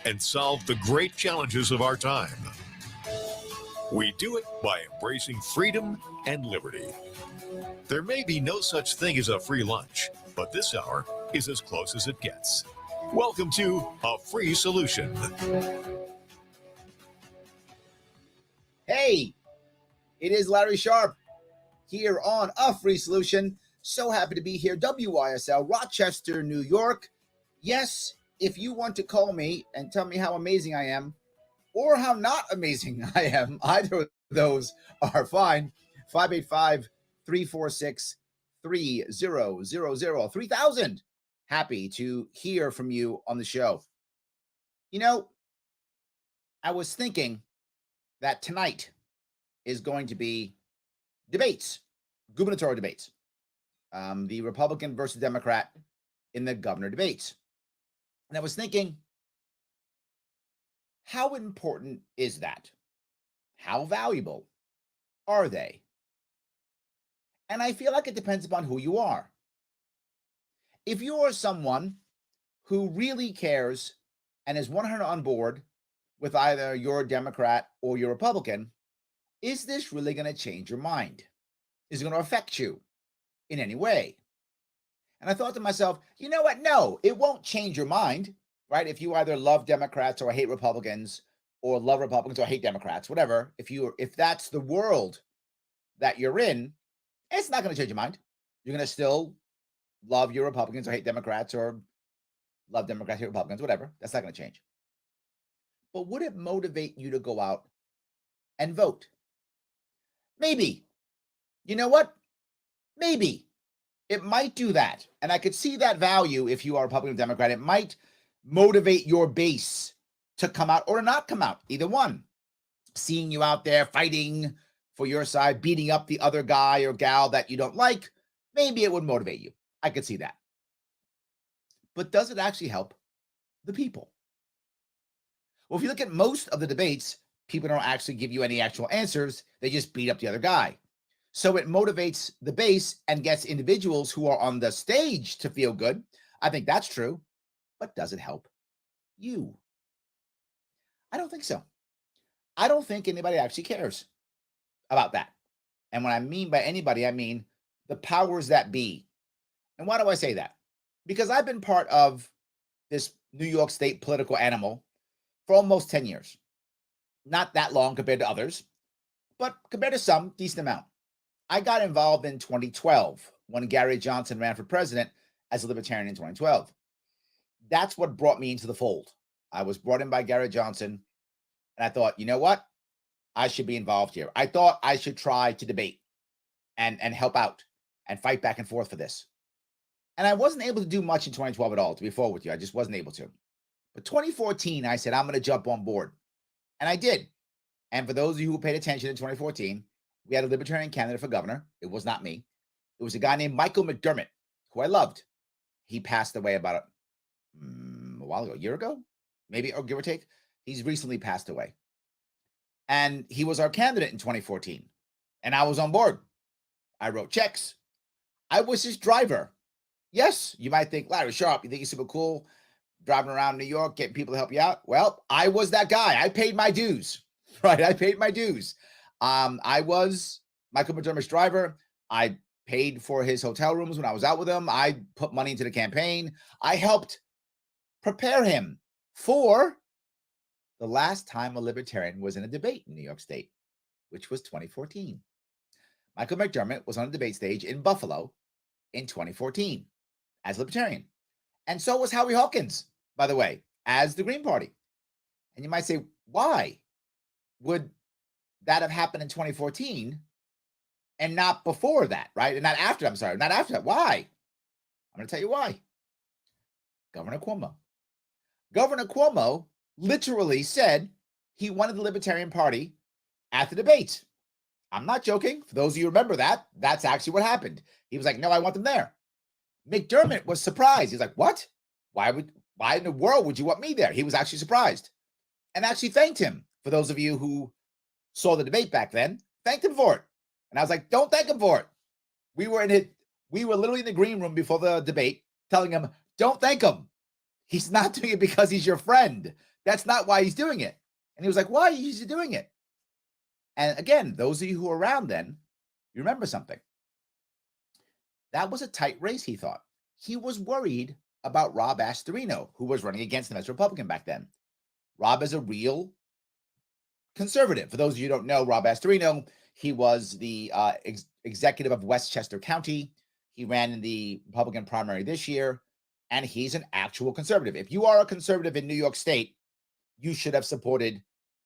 and solve the great challenges of our time. We do it by embracing freedom and liberty. There may be no such thing as a free lunch, but this hour is as close as it gets. Welcome to A Free Solution. Hey, it is Larry Sharp here on A Free Solution. So happy to be here. WYSL, Rochester, New York. Yes, if you want to call me and tell me how amazing I am or how not amazing I am, either of those are fine. 585-346-3000, 3000. Happy to hear from you on the show. You know, I was thinking that tonight is going to be debates, gubernatorial debates, the Republican versus Democrat in the governor debates. And I was thinking, how important is that? How valuable are they? And I feel like it depends upon who you are. If you are someone who really cares and is 100 on board with either you're a Democrat or you're a Republican, is this really going to change your mind? Is it going to affect you in any way? And I thought to myself, you know what? No, it won't change your mind, right? If you either love Democrats or hate Republicans, or love Republicans or hate Democrats, whatever, if that's the world that you're in, it's not going to change your mind. You're going to still love your Republicans or hate Democrats, or love Democrats, hate Republicans, whatever. That's not going to change. But would it motivate you to go out and vote? Maybe. You know what? Maybe. It might do that. And I could see that value if you are Republican or Democrat. It might motivate your base to come out or to not come out, either one. Seeing you out there fighting for your side, beating up the other guy or gal that you don't like, maybe it would motivate you. I could see that. But does it actually help the people? Well, if you look at most of the debates, people don't actually give you any actual answers. They just beat up the other guy. So it motivates the base and gets individuals who are on the stage to feel good. I think that's true. But does it help you? I don't think so. I don't think anybody actually cares about that. And when I mean by anybody, I mean the powers that be. And why do I say that? Because I've been part of this New York State political animal for almost 10 years. Not that long compared to others, but compared to some, decent amount. I got involved in 2012 when Gary Johnson ran for president as a libertarian in 2012. That's what brought me into the fold. I was brought in by Gary Johnson, and I thought, you know what? I should be involved here. I thought I should try to debate and help out and fight back and forth for this. And I wasn't able to do much in 2012 at all, to be forward with you. I just wasn't able to. But 2014, I said, I'm going to jump on board. And I did. And for those of you who paid attention in 2014, we had a libertarian candidate for governor. It was not me. It was a guy named Michael McDermott, who I loved. He passed away about a while ago, a year ago, maybe, or give or take. He's recently passed away. And he was our candidate in 2014. And I was on board. I wrote checks. I was his driver. Yes, you might think, Larry Sharp, you think he's super cool, driving around New York, getting people to help you out? Well, I was that guy. I paid my dues, right? I paid my dues. I was Michael McDermott's driver. I paid for his hotel rooms when I was out with him. I put money into the campaign. I helped prepare him for the last time a libertarian was in a debate in New York State, which was 2014. Michael McDermott was on a debate stage in Buffalo in 2014 as libertarian. And so was Howie Hawkins, by the way, as the Green Party. And you might say, why would that have happened in 2014 and not before that, right? And not after, I'm sorry, not after that. Why? I'm going to tell you why. Governor Cuomo. Governor Cuomo literally said he wanted the Libertarian Party at the debate. I'm not joking. For those of you who remember that, that's actually what happened. He was like, no, I want them there. McDermott was surprised. He's like, what? Why in the world would you want me there? He was actually surprised and actually thanked him. For those of you who saw the debate back then, thanked him for it. And I was like, don't thank him for it. We were literally in the green room before the debate telling him, don't thank him. He's not doing it because he's your friend. That's not why he's doing it. And he was like, why is he doing it? And again, those of you who were around then, you remember something. That was a tight race, he thought. He was worried about Rob Astorino, who was running against him as a Republican back then. Rob is a real conservative. For those of you who don't know, Rob Astorino, he was the executive of Westchester County. He ran in the Republican primary this year, and he's an actual conservative. If you are a conservative in New York State, you should have supported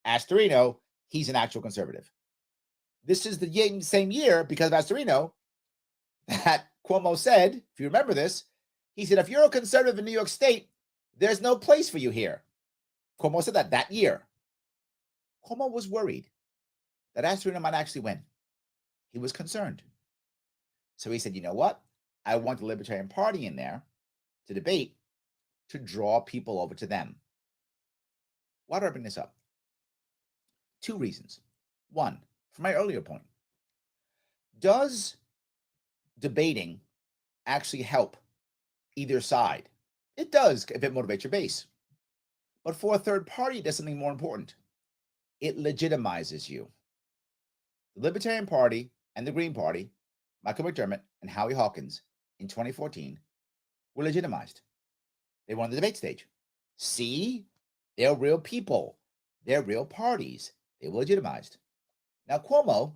Astorino. He's an actual conservative. This is the same year, because of Astorino, that Cuomo said, if you remember this, he said, if you're a conservative in New York State, there's no place for you here. Cuomo said that year. Cuomo was worried that Astorino might actually win. He was concerned. So he said, you know what? I want the Libertarian Party in there to debate, to draw people over to them. Why do I bring this up? Two reasons. One, for my earlier point, does debating actually help either side? It does if it motivates your base. But for a third party, it does something more important. It legitimizes you. The Libertarian Party and the Green Party, Michael McDermott and Howie Hawkins, in 2014, were legitimized. They won the debate stage. See, they're real people. They're real parties. They were legitimized. Now, Cuomo,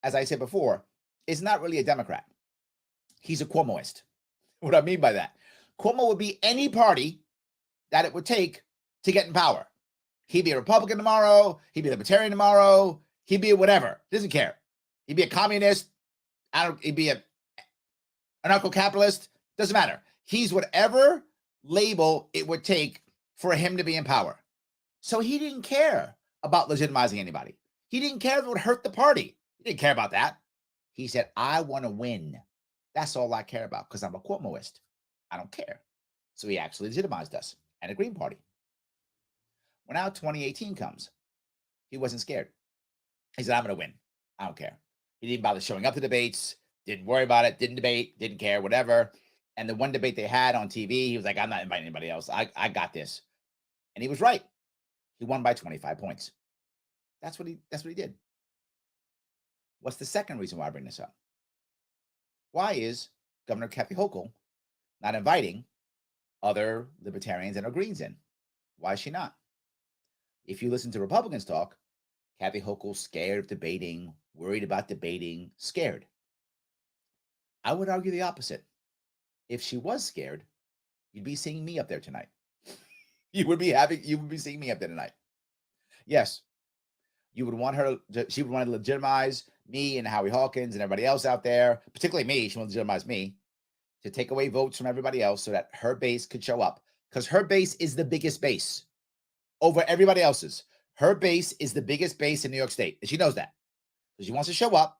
as I said before, is not really a Democrat. He's a Cuomoist. What I mean by that, Cuomo would be any party that it would take to get in power. He'd be a Republican tomorrow. He'd be a Libertarian tomorrow. He'd be a whatever. Doesn't care. He'd be a communist. He'd be an anarcho-capitalist. Doesn't matter. He's whatever label it would take for him to be in power. So he didn't care about legitimizing anybody. He didn't care if it would hurt the party. He didn't care about that. He said, I want to win. That's all I care about, because I'm a Cuomoist. I don't care. So he actually legitimized us and the Green Party. When now 2018 comes, he wasn't scared. He said, I'm going to win. I don't care. He didn't bother showing up to debates, didn't worry about it, didn't debate, didn't care, whatever. And the one debate they had on TV, he was like, I'm not inviting anybody else. I got this. And he was right. He won by 25 points. That's what he did. What's the second reason why I bring this up? Why is Governor Kathy Hochul not inviting other libertarians and or Greens in? Why is she not? If you listen to Republicans talk, Kathy Hochul's scared of debating, worried about debating, scared. I would argue the opposite. If she was scared, you'd be seeing me up there tonight. You would be seeing me up there tonight. Yes, you would want her. She would want to legitimize me and Howie Hawkins and everybody else out there, particularly me. She wants to legitimize me to take away votes from everybody else so that her base could show up, because her base is the biggest base over everybody else's. Her base is the biggest base in New York State, and she knows that. So she wants to show up.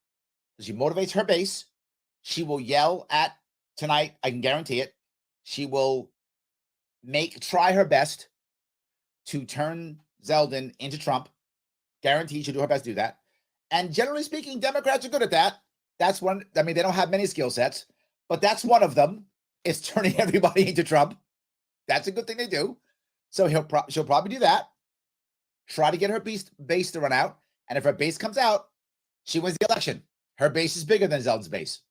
So she motivates her base. She will yell at tonight. I can guarantee it. She will try her best to turn Zeldin into Trump. Guarantee she'll do her best to do that. And generally speaking, Democrats are good at that. That's one. I mean, they don't have many skill sets, but that's one of them, is turning everybody into Trump. That's a good thing they do. So she'll probably do that. Try to get her base to run out. And if her base comes out, she wins the election. Her base is bigger than Zeldin's base.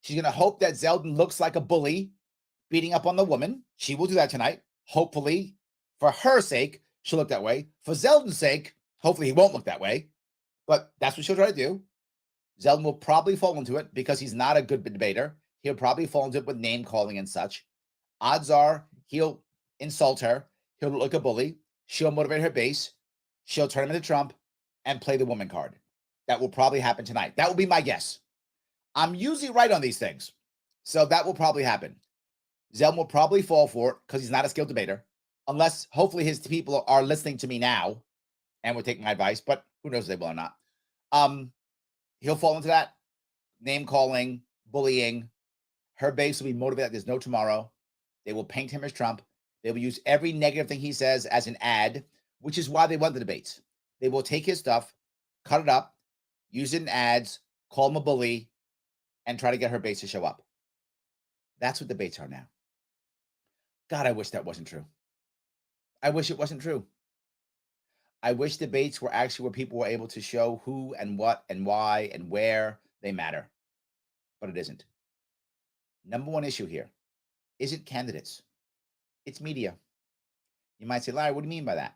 She's going to hope that Zeldin looks like a bully beating up on the woman. She will do that tonight. Hopefully, for her sake, she'll look that way. For Zeldin's sake, hopefully he won't look that way. But that's what she'll try to do. Zeldin will probably fall into it because he's not a good debater. He'll probably fall into it with name calling and such. Odds are he'll insult her. He'll look like a bully. She'll motivate her base. She'll turn him into Trump and play the woman card. That will probably happen tonight. That will be my guess. I'm usually right on these things. So that will probably happen. Zeldin will probably fall for it because he's not a skilled debater. Unless, hopefully, his people are listening to me now and will take my advice. But who knows if they will or not. He'll fall into that. Name calling, bullying. Her base will be motivated like there's no tomorrow. They will paint him as Trump. They will use every negative thing he says as an ad, which is why they won the debates. They will take his stuff, cut it up, use it in ads, call him a bully, and try to get her base to show up. That's what debates are now. God, I wish that wasn't true. I wish it wasn't true. I wish debates were actually where people were able to show who and what and why and where they matter, but it isn't. Number one issue here isn't candidates, it's media. You might say, Larry, what do you mean by that?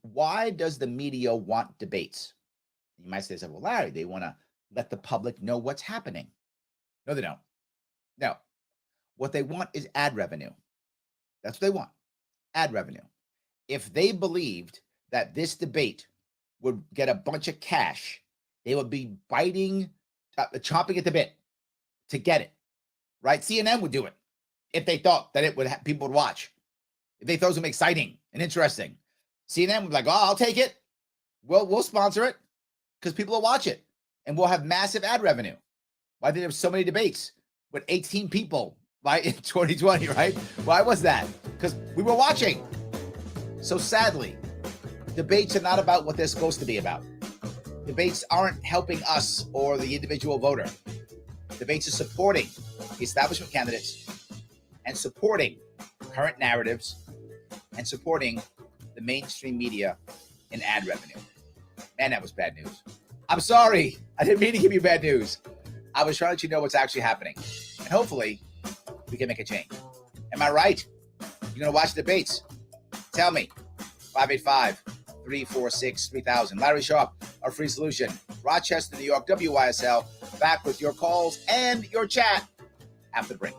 Why does the media want debates? You might say, well, Larry, they want to let the public know what's happening. No, they don't. No. What they want is ad revenue. That's what they want, ad revenue. If they believed that this debate would get a bunch of cash, they would be chomping at the bit to get it, right? CNN would do it if they thought that it would people would watch. If they thought it was exciting and interesting, CNN would be like, "Oh, I'll take it. We'll sponsor it because people will watch it, and we'll have massive ad revenue." Why did there so many debates with 18 people in 2020? Right? Why was that? Because we were watching. So sadly, debates are not about what they're supposed to be about. Debates aren't helping us or the individual voter. Debates are supporting the establishment candidates and supporting current narratives and supporting the mainstream media in ad revenue. Man, that was bad news. I'm sorry. I didn't mean to give you bad news. I was trying to let you know what's actually happening. And hopefully, we can make a change. Am I right? You're going to watch the debates? Tell me. 585-346-3000. Larry Sharp, our free solution. Rochester, New York, WYSL. Back with your calls and your chat after the break.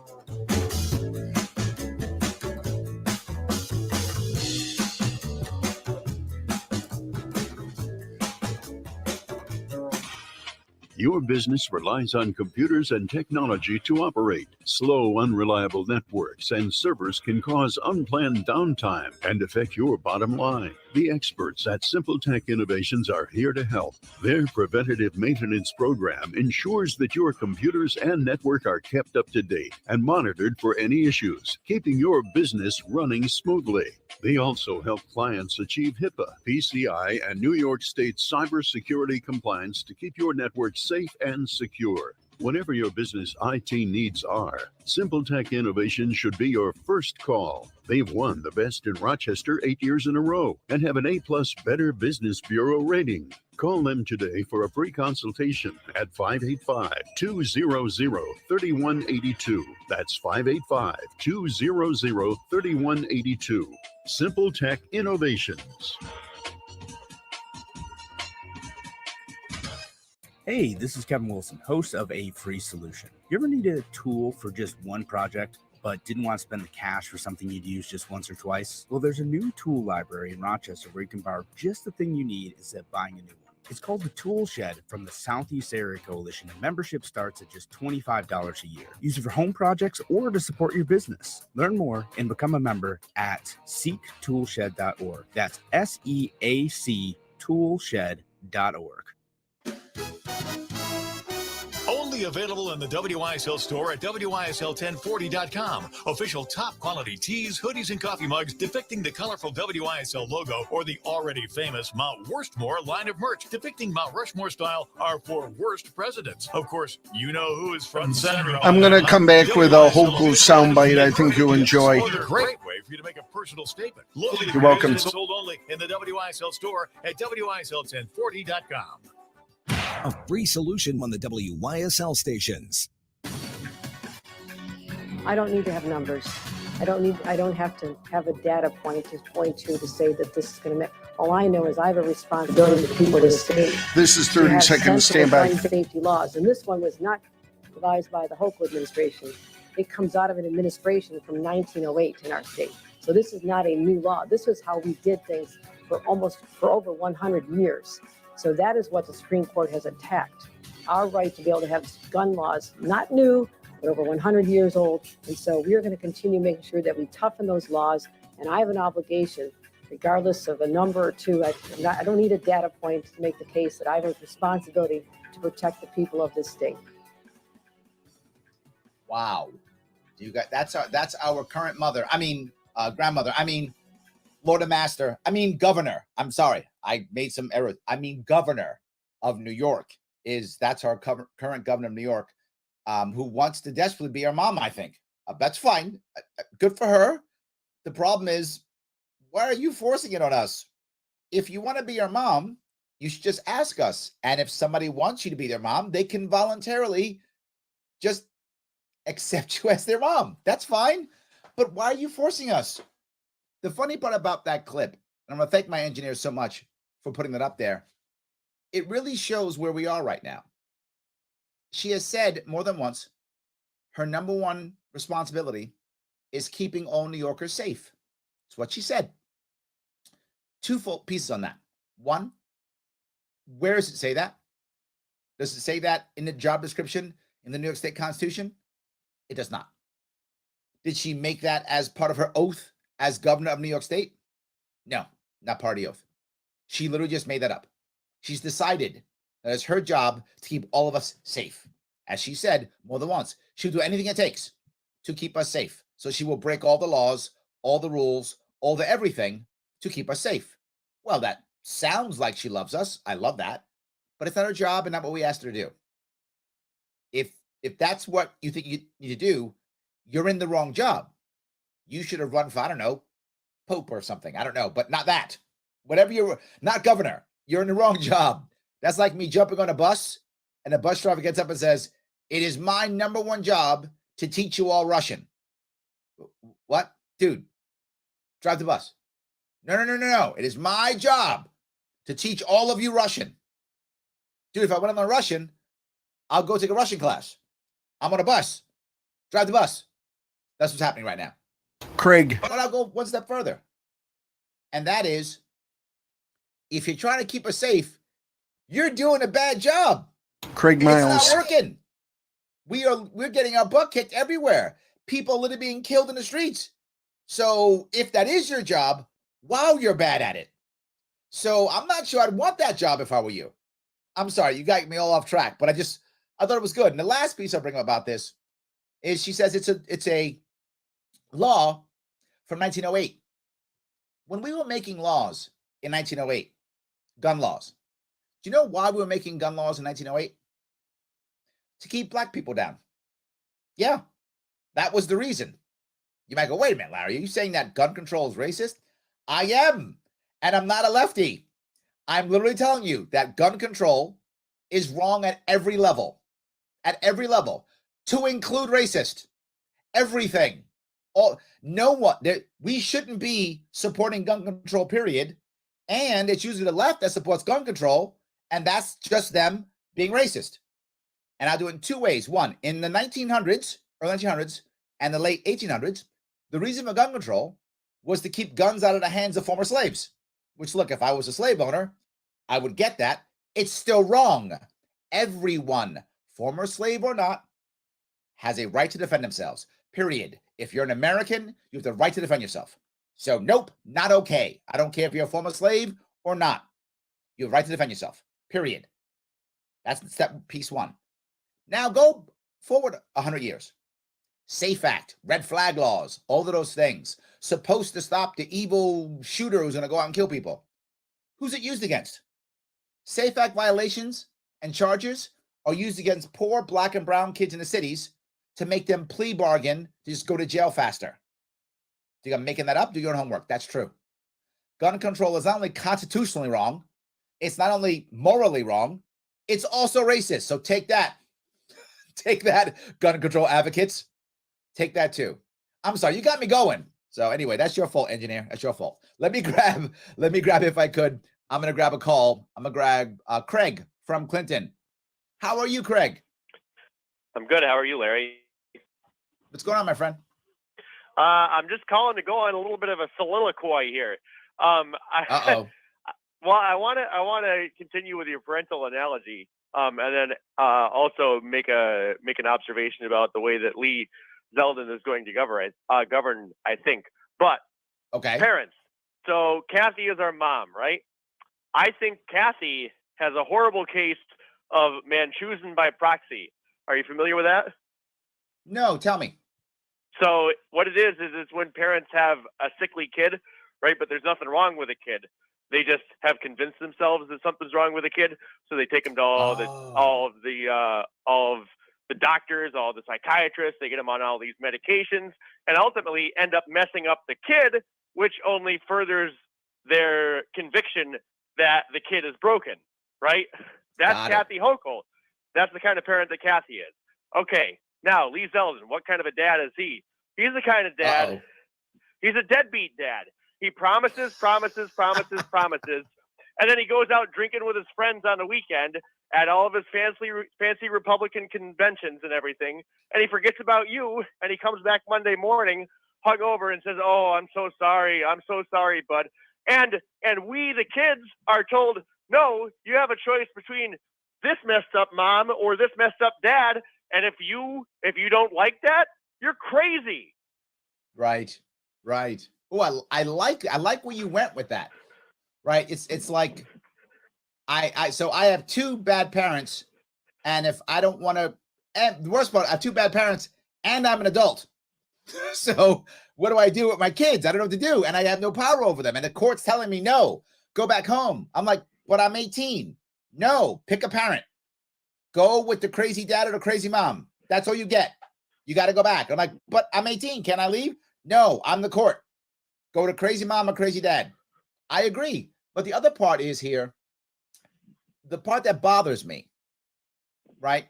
Your business relies on computers and technology to operate. Slow, unreliable networks and servers can cause unplanned downtime and affect your bottom line. The experts at Simple Tech Innovations are here to help. Their preventative maintenance program ensures that your computers and network are kept up to date and monitored for any issues, keeping your business running smoothly. They also help clients achieve HIPAA, PCI, and New York State cybersecurity compliance to keep your network safe and secure. Whatever your business IT needs are, Simple Tech Innovations should be your first call. They've won the best in Rochester 8 years in a row and have an A+ Better Business Bureau rating. Call them today for a free consultation at 585-200-3182. That's 585-200-3182. Simple Tech Innovations. Hey, this is Kevin Wilson, host of A Free Solution. You ever need a tool for just one project, but didn't want to spend the cash for something you'd use just once or twice? Well, there's a new tool library in Rochester where you can borrow just the thing you need instead of buying a new one. It's called the Tool Shed from the Southeast Area Coalition, and membership starts at just $25 a year. Use it for home projects or to support your business. Learn more and become a member at seektoolshed.org. That's SEAC toolshed.org. Only available in the WYSL store at WYSL1040.com. Official top quality tees, hoodies, and coffee mugs depicting the colorful WYSL logo or the already famous Mount Worstmore line of merch depicting Mount Rushmore style are for worst presidents. Of course, you know who is front and center. I'm going to come back with a Hoku soundbite I think you'll enjoy. Great way for you to make a personal statement. Locally You're welcome. sold only in the WYSL store at WYSL1040.com. A free solution on the WYSL stations. I don't need to have numbers. I don't have to have a data point to point to say that this is going to make. All I know is I have a responsibility to people of the state. This is 30 seconds. Stand by. Safety laws, and this one was not devised by the Hochul administration. It comes out of an administration from 1908 in our state. So this is not a new law. This is how we did things for over 100 years. So that is what the Supreme Court has attacked. Our right to be able to have gun laws, not new, but over 100 years old. And so we are going to continue making sure that we toughen those laws. And I have an obligation, regardless of a number or two. I don't need a data point to make the case that I have a responsibility to protect the people of this state. Wow. That's our current grandmother. Lord and Master. Governor. I'm sorry. I made some errors. Governor of New York that's our current governor of New York, who wants to desperately be our mom, I think. That's fine. Good for her. The problem is Why are you forcing it on us? If you want to be your mom, you should just ask us. And if somebody wants you to be their mom, they can voluntarily just accept you as their mom. That's fine. But why are you forcing us? The funny part about that clip, and I'm going to thank my engineer so much for putting that up there, it really shows where we are right now. She has said more than once, her number one responsibility is keeping all New Yorkers safe. That's what she said. Two full pieces on that. One, where does it say that? Does it say that in the job description in the New York State Constitution? It does not. Did she make that as part of her oath as governor of New York State? No, not part of the oath. She literally just made that up. She's decided that it's her job to keep all of us safe. As she said more than once, she'll do anything it takes to keep us safe. So she will break all the laws, all the rules, all the everything to keep us safe. Well, that sounds like she loves us. I love that. But it's not her job and not what we asked her to do. If that's what you think you need to do, you're in the wrong job. You should have run for, I don't know, Pope or something. I don't know, but not that. Whatever you're, not governor. You're in the wrong job. That's like me jumping on a bus and the bus driver gets up and says, "It is my number one job to teach you all Russian." What? Dude, drive the bus. No. It is my job to teach all of you Russian. Dude, if I went on Russian, I'll go take a Russian class. I'm on a bus. Drive the bus. That's what's happening right now. Craig. But I'll go one step further. And that is, if you're trying to keep us safe, you're doing a bad job. Craig Miles. It's not working. We're getting our butt kicked everywhere. People literally being killed in the streets. So if that is your job, wow, you're bad at it. So I'm not sure I'd want that job if I were you. I'm sorry, you got me all off track, but I thought it was good. And the last piece I'll bring up about this is she says it's a law from 1908. When we were making laws in 1908, gun laws, do you know why we were making gun laws in 1908? To keep black people down. Yeah, that was the reason. You might go, wait a minute, Larry, are you saying that gun control is racist? I am, and I'm not a lefty. I'm literally telling you that gun control is wrong at every level. At every level, to include racist. Everything. We shouldn't be supporting gun control, period. And it's usually the left that supports gun control, and that's just them being racist. And I'll do it in two ways. One, in the 1900s, early 1900s, and the late 1800s, the reason for gun control was to keep guns out of the hands of former slaves. Which, look, if I was a slave owner, I would get that. It's still wrong. Everyone, former slave or not, has a right to defend themselves, period. If you're an American, you have the right to defend yourself. So, nope, not okay. I don't care if you're a former slave or not. You have a right to defend yourself, period. That's step piece one. Now go forward 100 years. SAFE Act, red flag laws, all of those things. Supposed to stop the evil shooter who's going to go out and kill people. Who's it used against? SAFE Act violations and charges are used against poor black and brown kids in the cities to make them plea bargain to just go to jail faster. Think I'm making that up? Do your own homework. That's true. Gun control is not only constitutionally wrong, it's not only morally wrong, it's also racist. So take that. Take that, gun control advocates. Take that too. I'm sorry, you got me going. So anyway, that's your fault, engineer. That's your fault. Let me grab if I could. I'm going to grab a call. I'm going to grab Craig from Clinton. How are you, Craig? I'm good. How are you, Larry? What's going on, my friend? I'm just calling to go on a little bit of a soliloquy here. Uh-oh. Well, I want to continue with your parental analogy, and then also make an observation about the way that Lee Zeldin is going to govern. I think, but okay. Parents. So Kathy is our mom, right? I think Kathy has a horrible case of Manchurian by proxy. Are you familiar with that? No, tell me. So what it is it's when parents have a sickly kid, right? But there's nothing wrong with a kid. They just have convinced themselves that something's wrong with a kid, so they take them to all of the doctors, all the psychiatrists. They get them on all these medications, and ultimately end up messing up the kid which only furthers their conviction that the kid is broken, right? That's Got it. Kathy Hochul. That's the kind of parent that Kathy is. Okay, now Lee Zeldin, what kind of a dad is he? He's the kind of dad, Uh-oh. he's a deadbeat dad. He promises, and then he goes out drinking with his friends on the weekend at all of his fancy Republican conventions and everything, and he forgets about you, and he comes back Monday morning hungover and says, "Oh, I'm so sorry, bud." And we, the kids, are told, "No, you have a choice between this messed up mom or this messed up dad, and if you don't like that, you're crazy." Right. Oh, I like where you went with that. Right. It's like so I have two bad parents, and if I don't want to, and the worst part, I have two bad parents, and I'm an adult. So what do I do with my kids? I don't know what to do, and I have no power over them. And the court's telling me no, go back home. I'm like, but I'm 18. No, pick a parent. Go with the crazy dad or the crazy mom. That's all you get. You got to go back. I'm like, but I'm 18. Can I leave? No, I'm the court. Go to crazy mom or crazy dad. I agree. But the other part is here, the part that bothers me, right?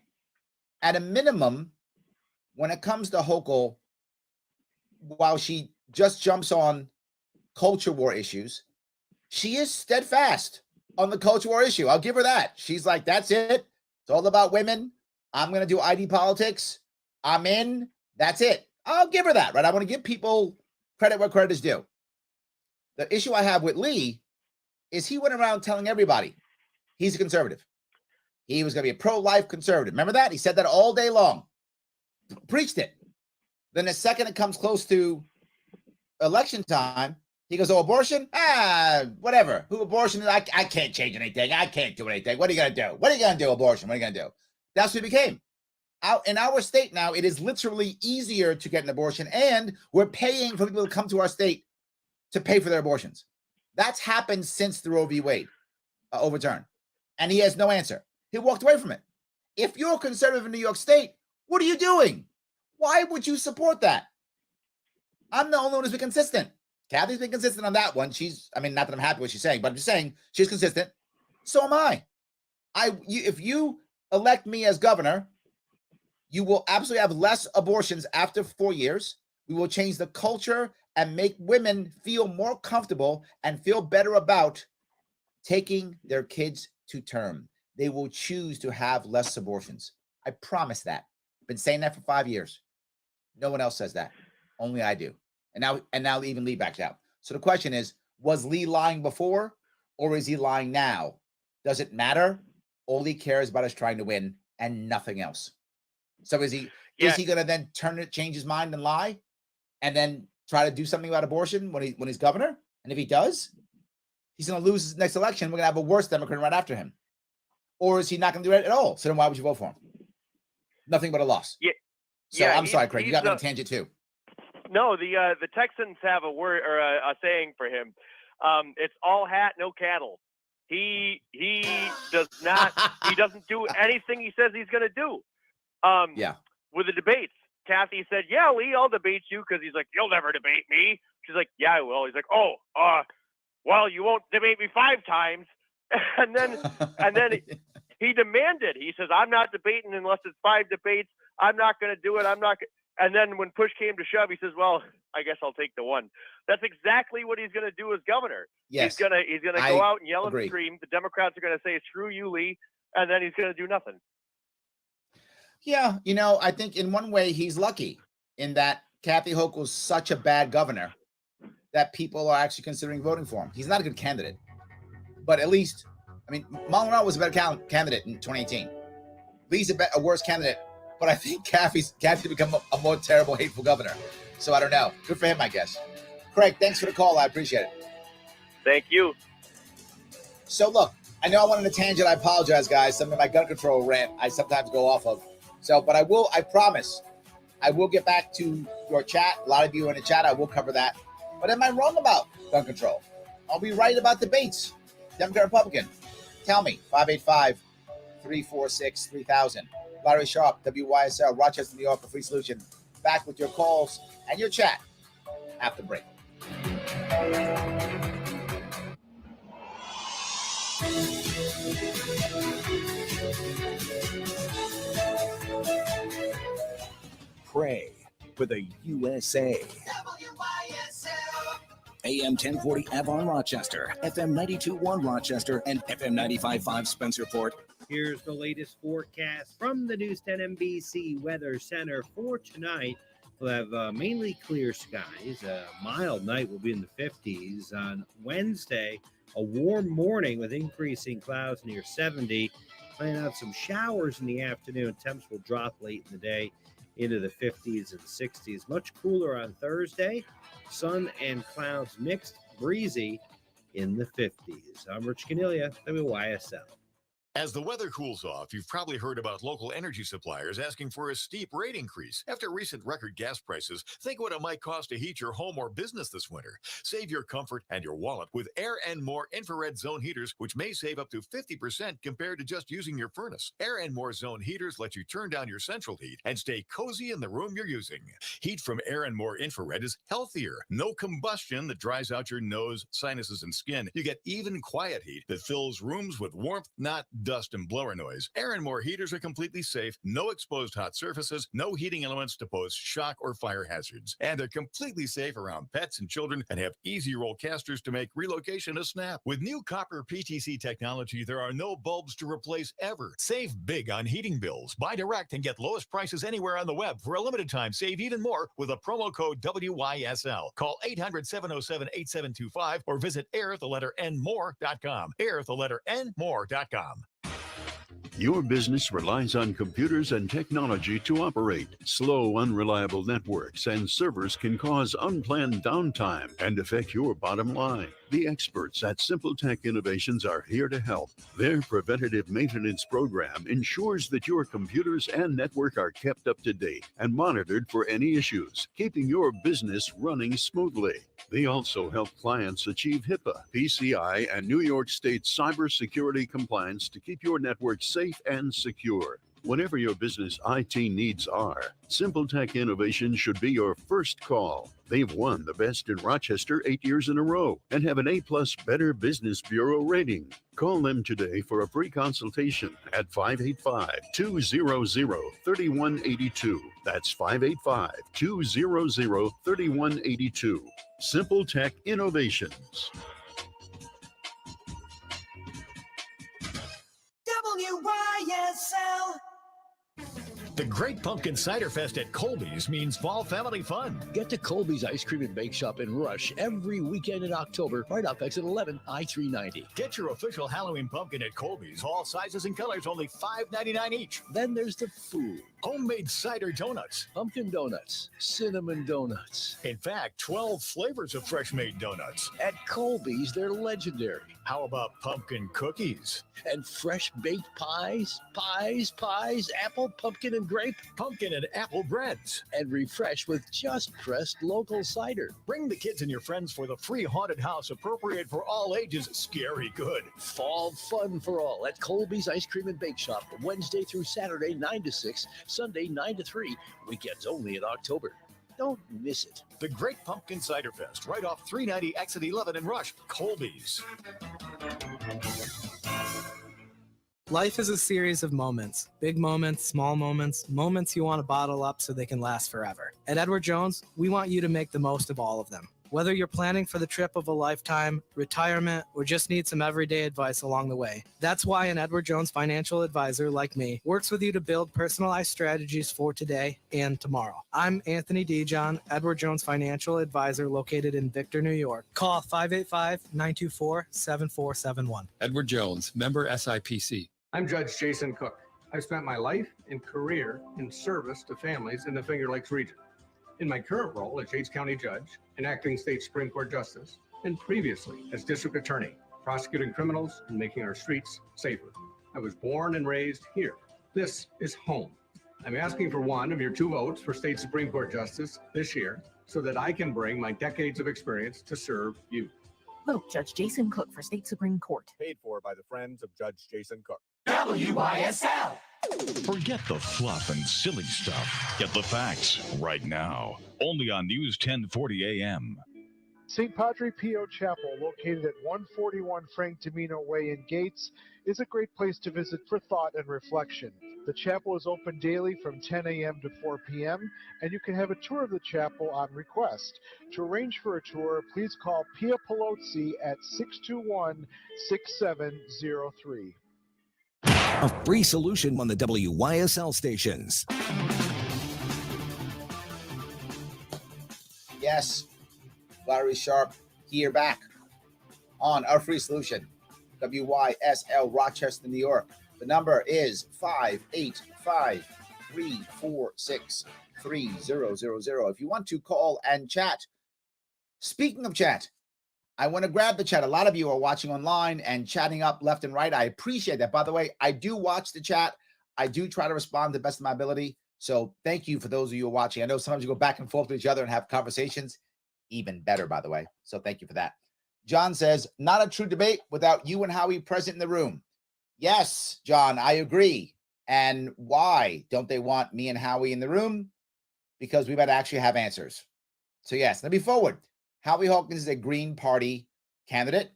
At a minimum, when it comes to Hochul, while she just jumps on culture war issues, she is steadfast on the culture war issue. I'll give her that. She's like, that's it. It's all about women. I'm going to do ID politics. I'm in. That's it. I'll give her that, right? I want to give people credit where credit is due. The issue I have with Lee is he went around telling everybody he's a conservative. He was going to be a pro-life conservative. Remember that? He said that all day long. Preached it. Then the second it comes close to election time, he goes, oh, abortion? Whatever. Who abortion? I can't change anything. I can't do anything. What are you going to do? What are you going to do, abortion? What are you going to do? That's what he became. Out in our state now, it is literally easier to get an abortion, and we're paying for people to come to our state to pay for their abortions. That's happened since the Roe v. Wade overturn, and he has no answer. He walked away from it. If you're a conservative in New York State, what are you doing? Why would you support that? I'm the only one who's been consistent. Kathy's been consistent on that one. Not that I'm happy with what she's saying, but I'm just saying she's consistent. So am I. If you elect me as governor, you will absolutely have less abortions after 4 years. We will change the culture and make women feel more comfortable and feel better about taking their kids to term. They will choose to have less abortions. I promise that. I've been saying that for 5 years. No one else says that. Only I do. And now even Lee backs out. So the question is, was Lee lying before, or is he lying now? Does it matter? All he cares about is trying to win and nothing else. So is he going to then change his mind and lie, and then try to do something about abortion when he's governor? And if he does, he's going to lose his next election. We're going to have a worse Democrat right after him. Or is he not going to do it at all? So then why would you vote for him? Nothing but a loss. Yeah. So I'm sorry, Craig. You got me on a tangent too. No, the Texans have a word or a saying for him. It's all hat, no cattle. He doesn't do anything he says he's going to do. With the debates, Kathy said, "Yeah, Lee, I'll debate you," because he's like, "You'll never debate me." She's like, "Yeah, I will." He's like, "Oh, well, you won't debate me 5 times." And then he demanded. He says, "I'm not debating unless it's 5 debates. I'm not going to do it. I'm not." And then when push came to shove, he says, "Well, I guess I'll take the one." That's exactly what he's going to do as governor. Yes. He's gonna go out and yell and scream. The Democrats are going to say, "Screw you, Lee," and then he's going to do nothing. Yeah, I think in one way he's lucky in that Kathy Hochul is such a bad governor that people are actually considering voting for him. He's not a good candidate, but at least, Mulroney was a better candidate in 2018. Lee's a worse candidate, but I think Kathy's become a more terrible, hateful governor. So I don't know. Good for him, I guess. Craig, thanks for the call. I appreciate it. Thank you. So look, I know I went on a tangent. I apologize, guys. Some of my gun control rant I sometimes go off of. So, but I promise, I will get back to your chat. A lot of you in the chat, I will cover that. But am I wrong about gun control? Are we right about debates? Democrat, Republican? Tell me. 585-346-3000. Larry Sharp, WYSL, Rochester, New York, a free solution. Back with your calls and your chat after break. Pray for the USA. AM 1040 Avon Rochester, FM 92.1 Rochester, and FM 95.5 Spencerport. Here's the latest forecast from the News 10 NBC Weather Center for tonight. We'll have mainly clear skies. A mild night will be in the 50s. On Wednesday, a warm morning with increasing clouds near 70. Plan out some showers in the afternoon. Temps will drop late in the day into the 50s and 60s. Much cooler on Thursday. Sun and clouds mixed, breezy in the 50s. I'm Rich Canilia, WYSL. As the weather cools off, you've probably heard about local energy suppliers asking for a steep rate increase. After recent record gas prices, think what it might cost to heat your home or business this winter. Save your comfort and your wallet with Air & More infrared zone heaters, which may save up to 50% compared to just using your furnace. Air & More zone heaters let you turn down your central heat and stay cozy in the room you're using. Heat from Air & More infrared is healthier. No combustion that dries out your nose, sinuses, and skin. You get even quiet heat that fills rooms with warmth, not dust and blower noise. Air & More heaters are completely safe, no exposed hot surfaces, no heating elements to pose shock or fire hazards. And they're completely safe around pets and children and have easy roll casters to make relocation a snap. With new copper PTC technology, there are no bulbs to replace ever. Save big on heating bills. Buy direct and get lowest prices anywhere on the web. For a limited time, save even more with a promo code WYSL. Call 800-707-8725 or visit air.more.com. air.more.com. Your business relies on computers and technology to operate. Slow, unreliable networks and servers can cause unplanned downtime and affect your bottom line. The experts at Simple Tech Innovations are here to help. Their preventative maintenance program ensures that your computers and network are kept up to date and monitored for any issues, keeping your business running smoothly. They also help clients achieve HIPAA, PCI, and New York State cybersecurity compliance to keep your network safe and secure. Whatever your business IT needs are, Simple Tech Innovations should be your first call. They've won the best in Rochester 8 years in a row and have an A+ Better Business Bureau rating. Call them today for a free consultation at 585-200-3182. That's 585-200-3182. Simple Tech Innovations. WYSL. The Great Pumpkin Cider Fest at Colby's means fall family fun. Get to Colby's Ice Cream and Bake Shop in Rush every weekend in October, right off exit 11, I-390. Get your official Halloween pumpkin at Colby's. All sizes and colors, only $5.99 each. Then there's the food. Homemade cider donuts. Pumpkin donuts. Cinnamon donuts. In fact, 12 flavors of fresh-made donuts. At Colby's, they're legendary. How about pumpkin cookies? And fresh baked pies, apple, pumpkin, and grape. Pumpkin and apple breads. And refresh with just pressed local cider. Bring the kids and your friends for the free haunted house appropriate for all ages. Scary good. Fall fun for all at Colby's Ice Cream and Bake Shop, Wednesday through Saturday, 9 to 6, Sunday, 9 to 3, weekends only in October. Don't miss it. The Great Pumpkin Cider Fest, right off 390 exit 11 in Rush. Colby's. Life is a series of moments. Big moments, small moments, moments you want to bottle up so they can last forever. At Edward Jones, we want you to make the most of all of them. Whether you're planning for the trip of a lifetime, retirement, or just need some everyday advice along the way. That's why an Edward Jones financial advisor like me works with you to build personalized strategies for today and tomorrow. I'm Anthony Dijon, Edward Jones financial advisor located in Victor, New York. Call 585-924-7471. Edward Jones, member SIPC. I'm Judge Jason Cook. I've spent my life and career in service to families in the Finger Lakes region. In my current role as Yates County Judge and acting state Supreme Court Justice, and previously as District Attorney, prosecuting criminals and making our streets safer. I was born and raised here. This is home. I'm asking for one of your 2 votes for state Supreme Court Justice this year so that I can bring my decades of experience to serve you. Vote Judge Jason Cook for state Supreme Court. Paid for by the Friends of Judge Jason Cook. WYSL. Forget the fluff and silly stuff. Get the facts right now. Only on News 1040 AM. St. Padre Pio Chapel, located at 141 Frank Domino Way in Gates, is a great place to visit for thought and reflection. The chapel is open daily from 10 a.m. to 4 p.m., and you can have a tour of the chapel on request. To arrange for a tour, please call Pia Pelozzi at 621-6703. A free solution on the WYSL stations. Yes, Larry Sharp here back on our free solution, WYSL Rochester, New York. The number is 585-346-3000. If you want to call and chat. Speaking of chat, I want to grab the chat. A lot of you are watching online and chatting up left and right. I appreciate that. By the way, I do watch the chat. I do try to respond to the best of my ability. So thank you for those of you who are watching. I know sometimes you go back and forth with each other and have conversations. Even better, by the way. So thank you for that. John says, not a true debate without you and Howie present in the room. Yes, John, I agree. And why don't they want me and Howie in the room? Because we might actually have answers. So yes, let me forward. Howie Hawkins is a Green Party candidate.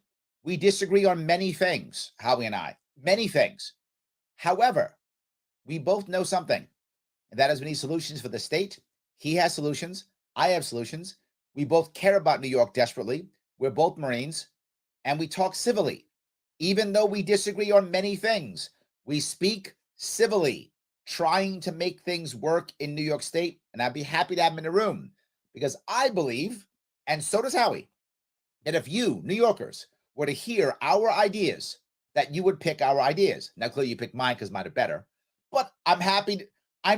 We disagree on many things, Howie and I, many things. However, we both know something, and that is we need solutions for the state. He has solutions. I have solutions. We both care about New York desperately. We're both Marines, and we talk civilly. Even though we disagree on many things, we speak civilly, trying to make things work in New York State, and I'd be happy to have him in the room because I believe, and so does Howie, that if you, New Yorkers, were to hear our ideas, that you would pick our ideas. Now, clearly you pick mine because mine are better, but I'm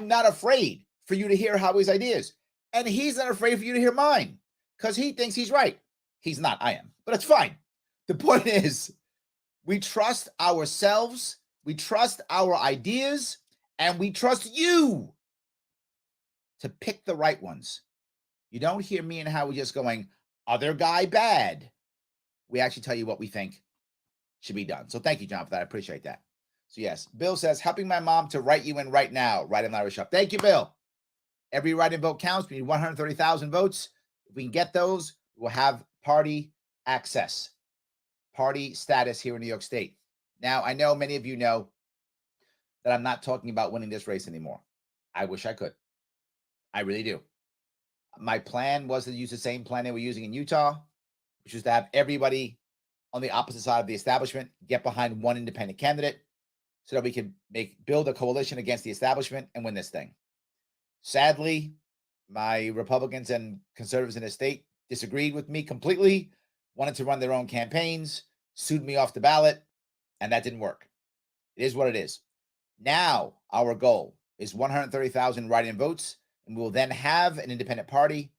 not afraid for you to hear Howie's ideas, and he's not afraid for you to hear mine because he thinks he's right. He's not, I am, but it's fine. The point is, we trust ourselves, we trust our ideas, and we trust you to pick the right ones. You don't hear me and Howie just going, other guy bad. We actually tell you what we think should be done. So thank you, John, for that. I appreciate that. So yes, Bill says, helping my mom to write you in right now. Write in Larry Sharp. Thank you, Bill. Every write-in vote counts. We need 130,000 votes. If we can get those, we'll have party access, party status here in New York State. Now, I know many of you know that I'm not talking about winning this race anymore. I wish I could. I really do. My plan was to use the same plan they were using in Utah, which was to have everybody on the opposite side of the establishment get behind one independent candidate so that we could build a coalition against the establishment and win this thing. Sadly, my Republicans and conservatives in the state disagreed with me completely, wanted to run their own campaigns, sued me off the ballot, and that didn't work. It is what it is. Now, our goal is 130,000 write-in votes, and we will then have an independent party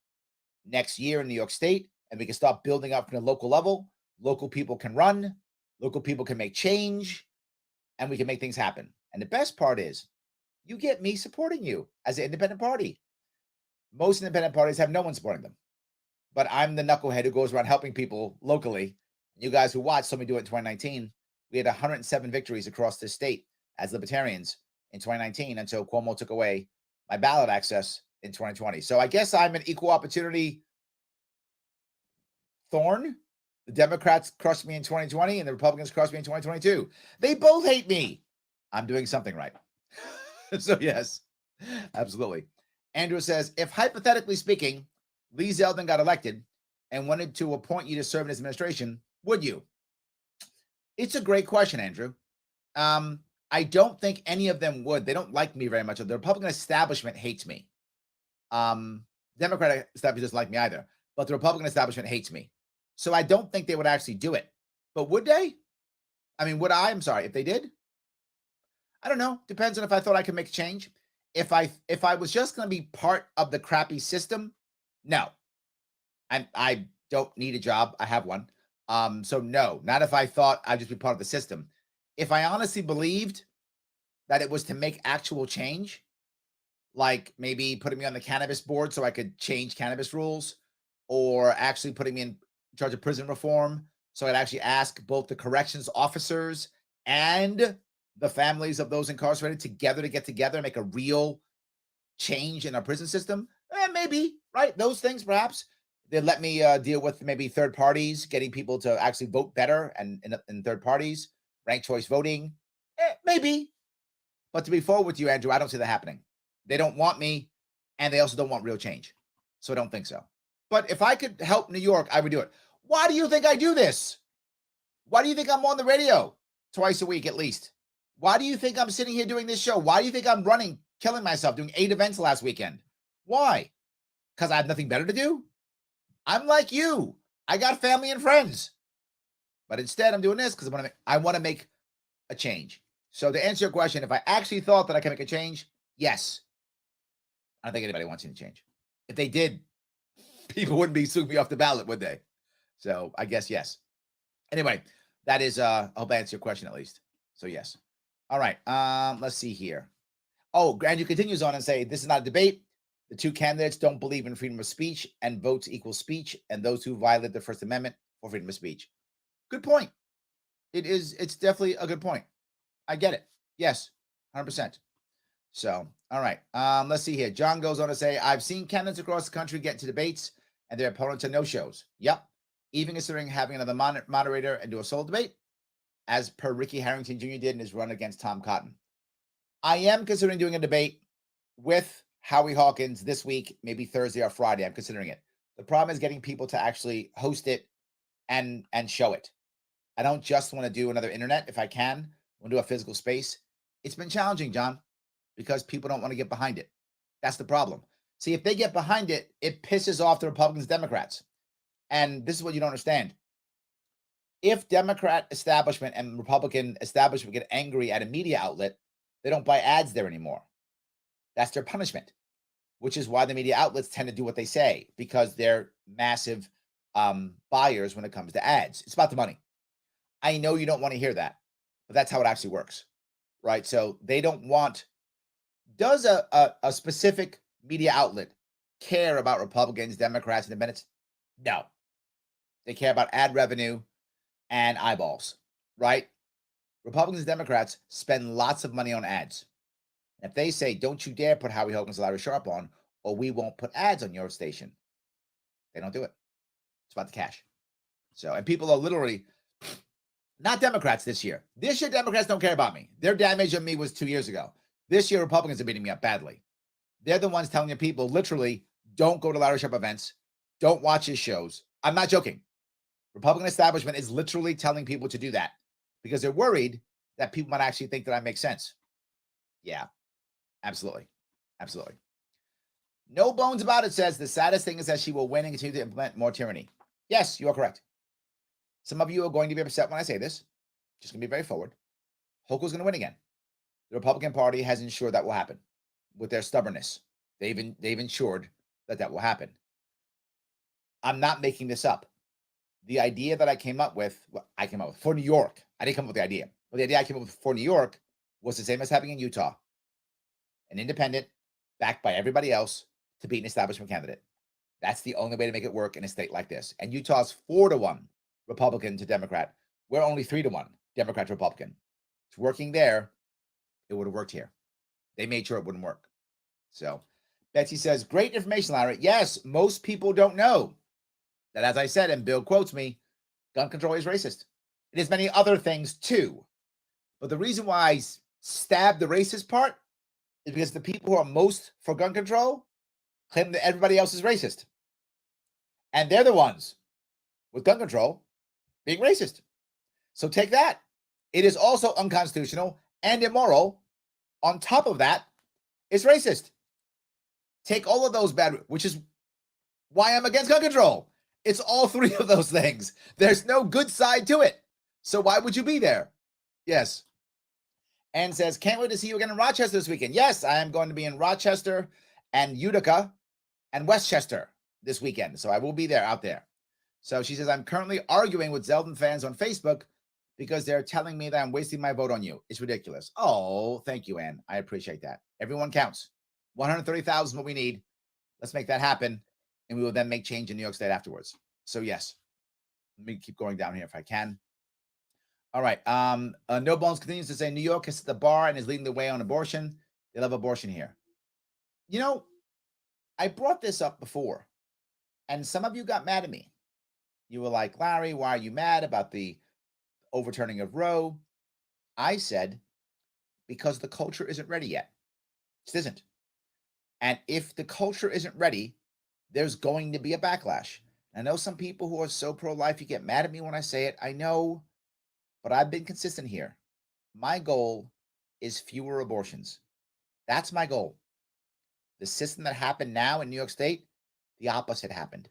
next year in New York State, and we can start building up from the local level. Local people can run, local people can make change, and we can make things happen. And the best part is, you get me supporting you as an independent party. Most independent parties have no one supporting them. But I'm the knucklehead who goes around helping people locally. You guys who watched saw me do it in 2019. We had 107 victories across the state as libertarians in 2019 until Cuomo took away my ballot access in 2020. So I guess I'm an equal opportunity thorn. The Democrats crushed me in 2020 and the Republicans crushed me in 2022. They both hate me. I'm doing something right. So yes, absolutely. Andrew says, if hypothetically speaking, Lee Zeldin got elected and wanted to appoint you to serve in his administration, would you? It's a great question, Andrew. I don't think any of them would. They don't like me very much. The Republican establishment hates me. Democratic establishment doesn't like me either, but the Republican establishment hates me. So I don't think they would actually do it. But would they? I mean, would I? I'm sorry. If they did? I don't know. Depends on if I thought I could make a change. If I was just going to be part of the crappy system, no. I don't need a job. I have one. So no, not if I thought I'd just be part of the system. If I honestly believed that it was to make actual change, like maybe putting me on the cannabis board so I could change cannabis rules, or actually putting me in charge of prison reform so I'd actually ask both the corrections officers and the families of those incarcerated together to get together and make a real change in our prison system, maybe, right? Those things, perhaps. They let me deal with maybe third parties, getting people to actually vote better and in third parties, ranked choice voting. Maybe. But to be forward with you, Andrew, I don't see that happening. They don't want me, and they also don't want real change. So I don't think so. But if I could help New York, I would do it. Why do you think I do this? Why do you think I'm on the radio twice a week at least? Why do you think I'm sitting here doing this show? Why do you think I'm running, killing myself, doing 8 events last weekend? Why? Because I have nothing better to do? I'm like you. I got family and friends. But instead, I'm doing this because I want to make a change. So to answer your question, if I actually thought that I can make a change, yes. I don't think anybody wants any change. If they did, people wouldn't be suing me off the ballot, would they? So I guess yes. Anyway, that is I hope I answered your question at least. So yes. All right. Let's see here. Oh, Andrew continues on and say, this is not a debate. The two candidates don't believe in freedom of speech, and votes equal speech, and those who violate the First Amendment for freedom of speech. Good point. It's definitely a good point. I get it. Yes, 100%. So, all right. Let's see here. John goes on to say, I've seen candidates across the country get into debates and their opponents are no-shows. Yep. Even considering having another moderator and do a solo debate, as per Ricky Harrington Jr. did in his run against Tom Cotton. I am considering doing a debate with Howie Hawkins this week, maybe Thursday or Friday. I'm considering it. The problem is getting people to actually host it and show it. I don't just want to do another internet. If I can, I want to do a physical space. It's been challenging, John, because people don't want to get behind it. That's the problem. See, if they get behind it, it pisses off the Republicans, Democrats. And this is what you don't understand. If Democrat establishment and Republican establishment get angry at a media outlet, they don't buy ads there anymore. That's their punishment, which is why the media outlets tend to do what they say, because they're massive buyers when it comes to ads. It's about the money. I know you don't want to hear that, but that's how it actually works, right? So they don't want, does a specific media outlet care about Republicans, Democrats, Independents? No. They care about ad revenue and eyeballs, right? Republicans and Democrats spend lots of money on ads. If they say, don't you dare put Howie Hogan's Larry Sharp on, or we won't put ads on your station, they don't do it. It's about the cash. So, and people are literally not Democrats this year. This year, Democrats don't care about me. Their damage on me was 2 years ago. This year, Republicans are beating me up badly. They're the ones telling the people, literally, don't go to Larry Sharp events. Don't watch his shows. I'm not joking. Republican establishment is literally telling people to do that because they're worried that people might actually think that I make sense. Yeah, absolutely. Absolutely. No bones about it says the saddest thing is that she will win and continue to implement more tyranny. Yes, you are correct. Some of you are going to be upset when I say this. Just going to be very forward. Hochul's going to win again. The Republican Party has ensured that will happen with their stubbornness. They've ensured that will happen. I'm not making this up. The idea that I came up with for New York. I didn't come up with the idea. But the idea I came up with for New York was the same as having in Utah. An independent, backed by everybody else, to beat an establishment candidate. That's the only way to make it work in a state like this. And Utah's 4-1 Republican to Democrat. We're only 3-1 Democrat to Republican. It's working there. It would have worked here. They made sure it wouldn't work. So Betsy says, great information, Larry. Yes, most people don't know that, as I said, and Bill quotes me, gun control is racist. It is many other things too. But the reason why I stabbed the racist part is because the people who are most for gun control claim that everybody else is racist. And they're the ones with gun control being racist. So take that. It is also unconstitutional and immoral. On top of that, it's racist. Take all of those bad, which is why I'm against gun control. It's all three of those things. There's no good side to it. So why would you be there? Yes. And says, can't wait to see you again in Rochester this weekend. Yes, I am going to be in Rochester and Utica and Westchester this weekend. So I will be there out there. So she says, I'm currently arguing with Zeldin fans on Facebook because they're telling me that I'm wasting my vote on you. It's ridiculous. Oh, thank you, Ann. I appreciate that. Everyone counts. 130,000 is what we need. Let's make that happen. And we will then make change in New York State afterwards. So yes, let me keep going down here if I can. All right. No Bones continues to say New York is at the bar and is leading the way on abortion. They love abortion here. You know, I brought this up before. And some of you got mad at me. You were like, Larry, why are you mad about the overturning of Roe? I said, because the culture isn't ready yet. It isn't. And if the culture isn't ready, there's going to be a backlash. I know some people who are so pro-life, you get mad at me when I say it. I know, but I've been consistent here. My goal is fewer abortions. That's my goal. The system that happened now in New York State, the opposite happened.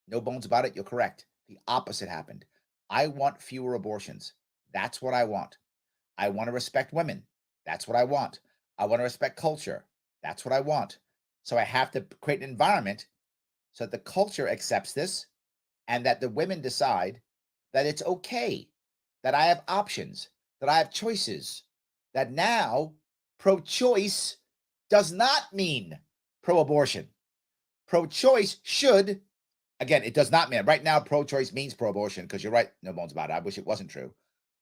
No bones about it. You're correct. The opposite happened. I want fewer abortions. That's what I want. I want to respect women. That's what I want. I want to respect culture. That's what I want. So I have to create an environment so that the culture accepts this and that the women decide that it's okay, that I have options, that I have choices, that now pro-choice does not mean pro-abortion. Pro-choice should, again, it does not mean, right now pro-choice means pro-abortion, because you're right, no bones about it. I wish it wasn't true.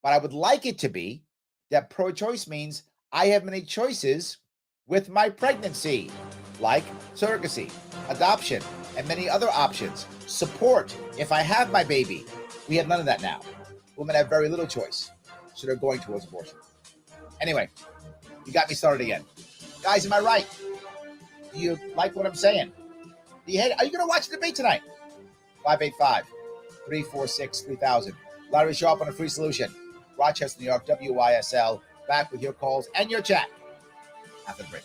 But I would like it to be that pro-choice means I have many choices with my pregnancy, like surrogacy, adoption, and many other options. Support if I have my baby. We have none of that now. Women have very little choice, so they're going towards abortion. Anyway, you got me started again. Guys, am I right? Do you like what I'm saying? Are you going to watch the debate tonight? 585-346-3000. Larry Sharp on a Free Solution. Rochester, New York, WYSL. Back with your calls and your chat after the break.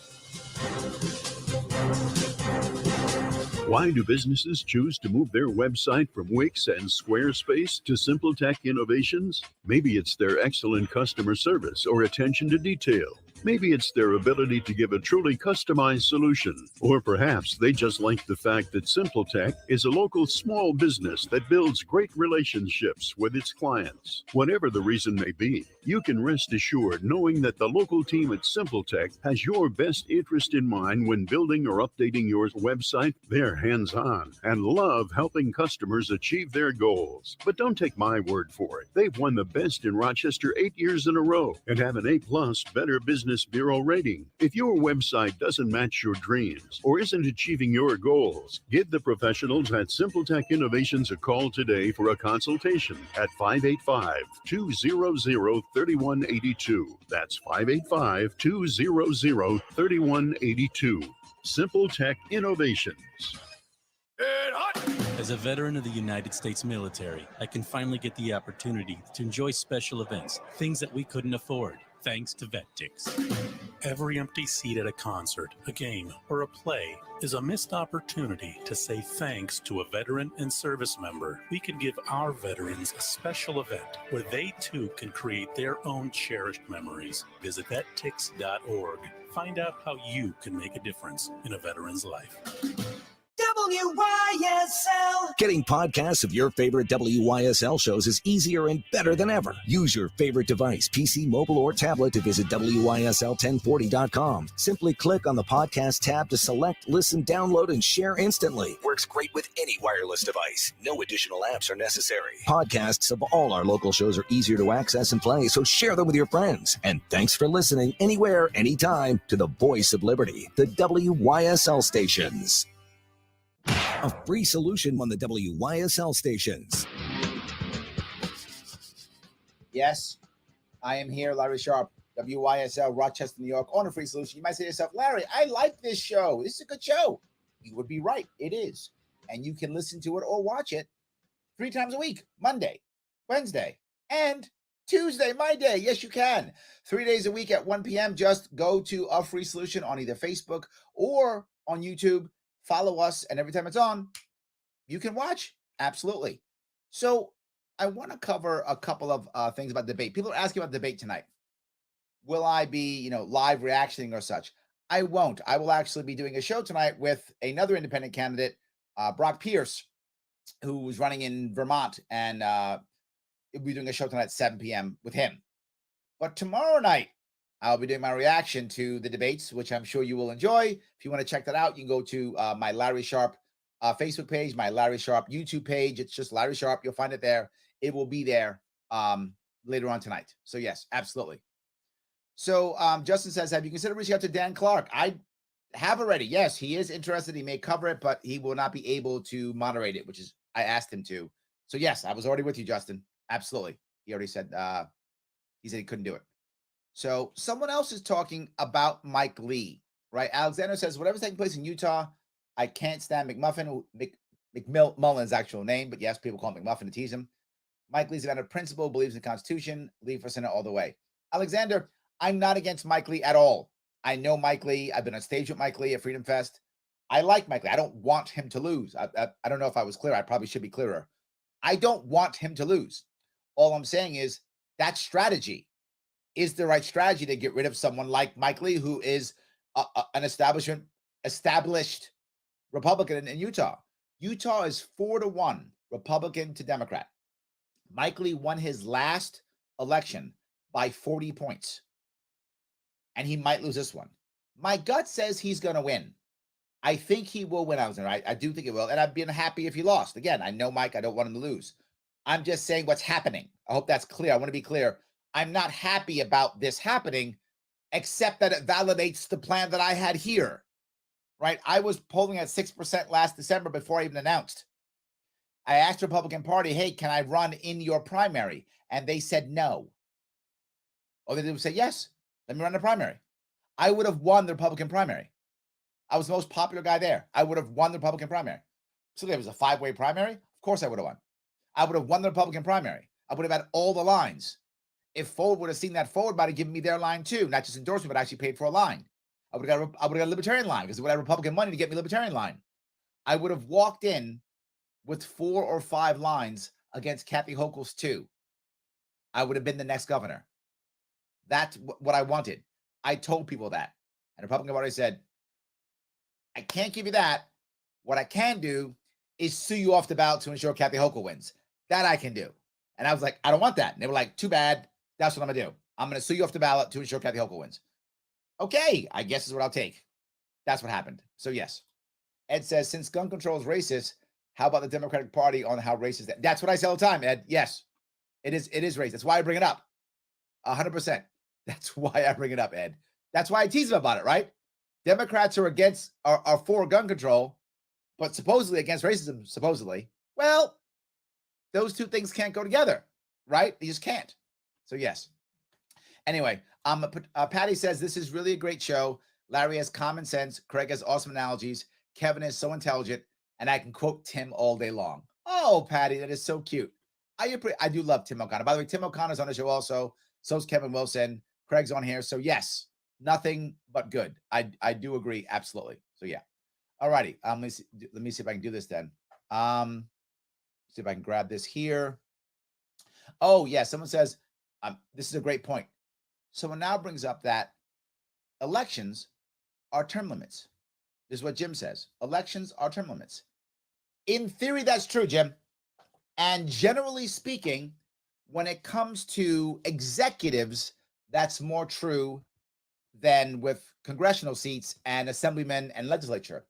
Why do businesses choose to move their website from Wix and Squarespace to SimpleTech Innovations? Maybe it's their excellent customer service or attention to detail. Maybe it's their ability to give a truly customized solution. Or perhaps they just like the fact that SimpleTech is a local small business that builds great relationships with its clients. Whatever the reason may be, you can rest assured knowing that the local team at SimpleTech has your best interest in mind when building or updating your website. They're hands-on and love helping customers achieve their goals. But don't take my word for it. They've won the best in Rochester 8 years in a row and have an A+ Better Business Bureau rating. If your website doesn't match your dreams or isn't achieving your goals, give the professionals at SimpleTech Innovations a call today for a consultation at 585-200-3182. That's 585-200-3182. SimpleTech Innovations. As a veteran of the United States military, I can finally get the opportunity to enjoy special events, things that we couldn't afford, thanks to VetTix. Every empty seat at a concert, a game, or a play is a missed opportunity to say thanks to a veteran and service member. We can give our veterans a special event where they too can create their own cherished memories. Visit vettix.org. Find out how you can make a difference in a veteran's life. WYSL. Getting podcasts of your favorite WYSL shows is easier and better than ever. Use your favorite device, PC, mobile, or tablet to visit WYSL1040.com. Simply click on the podcast tab to select, listen, download, and share instantly. Works great with any wireless device. No additional apps are necessary. Podcasts of all our local shows are easier to access and play, so share them with your friends. And thanks for listening anywhere, anytime to the voice of liberty, the WYSL stations. A free solution on the WYSL stations. Yes, I am here, Larry Sharp, WYSL, Rochester, New York, on a Free Solution. You might say to yourself, Larry, I like this show. This is a good show. You would be right. It is. And you can listen to it or watch it 3 times a week, Monday, Wednesday, and Tuesday, my day. Yes, you can. 3 days a week at 1 p.m. Just go to A Free Solution on either Facebook or on YouTube. Follow us, and every time it's on, you can watch. Absolutely. So I want to cover a couple of things about debate. People are asking about debate tonight. Will I be, live reactioning or such? I won't. I will actually be doing a show tonight with another independent candidate, Brock Pierce, who was running in Vermont, and we'll be doing a show tonight at 7 p.m. with him. But tomorrow night, I'll be doing my reaction to the debates, which I'm sure you will enjoy. If you want to check that out, you can go to my Larry Sharp Facebook page, my Larry Sharp YouTube page. It's just Larry Sharp. You'll find it there. It will be there later on tonight. So, yes, absolutely. So, Justin says, have you considered reaching out to Dan Clark? I have already. Yes, he is interested. He may cover it, but he will not be able to moderate it, which is I asked him to. So yes, I was already with you, Justin. Absolutely. He already said he said he couldn't do it. So someone else is talking about Mike Lee, right? Alexander says, whatever's taking place in Utah, I can't stand McMuffin. McMullen's actual name, but yes, people call him McMuffin to tease him. Mike Lee's a man of principle, believes in the Constitution, Lee for Senate all the way. Alexander, I'm not against Mike Lee at all. I know Mike Lee. I've been on stage with Mike Lee at Freedom Fest. I like Mike Lee. I don't want him to lose. I don't know if I was clear. I probably should be clearer. I don't want him to lose. All I'm saying is that strategy is the right strategy to get rid of someone like Mike Lee, who is an established Republican in Utah. Utah is 4-1 Republican to Democrat. Mike Lee won his last election by 40 points. And he might lose this one. My gut says he's going to win. I think he will win, Alexander. I do think he will. And I'd been happy if he lost. Again, I know Mike. I don't want him to lose. I'm just saying what's happening. I hope that's clear. I want to be clear. I'm not happy about this happening, except that it validates the plan that I had here, right? I was polling at 6% last December before I even announced. I asked the Republican Party, hey, can I run in your primary? And they said no. Or they would say, yes, let me run the primary. I would have won the Republican primary. I was the most popular guy there. I would have won the Republican primary. So it was a 5-way primary. Of course I would have won. I would have won the Republican primary. I would have had all the lines. If Forward would have seen that, Forward might have given me their line too, not just endorsement, but actually paid for a line. I would have got a Libertarian line because they would have Republican money to get me Libertarian line. I would have walked in with 4 or 5 lines against Kathy Hochul's 2. I would have been the next governor. That's what I wanted. I told people that. And the Republican Party said, I can't give you that. What I can do is sue you off the ballot to ensure Kathy Hochul wins. That I can do. And I was like, I don't want that. And they were like, too bad. That's what I'm going to do. I'm going to sue you off the ballot to ensure Kathy Hochul wins. Okay, I guess is what I'll take. That's what happened. So yes. Ed says, since gun control is racist, how about the Democratic Party on how racist that? That's what I say all the time, Ed. Yes, it is racist. That's why I bring it up. 100%. That's why I bring it up, Ed. That's why I tease them about it, right? Democrats are for gun control, but supposedly against racism, supposedly. Well, those two things can't go together, right? They just can't. So yes. Anyway, Patty says, this is really a great show. Larry has common sense. Craig has awesome analogies. Kevin is so intelligent. And I can quote Tim all day long. Oh, Patty, that is so cute. I do love Tim O'Connor. By the way, Tim O'Connor's on the show also. So's Kevin Wilson. Craig's on here. So yes, nothing but good. I do agree. Absolutely. So yeah. All righty. Let me see if I can do this then. See if I can grab this here. Oh, yeah. Someone says, this is a great point. Someone now brings up that elections are term limits. This is what Jim says. Elections are term limits. In theory, that's true, Jim. And generally speaking, when it comes to executives, that's more true than with congressional seats and assemblymen and legislature.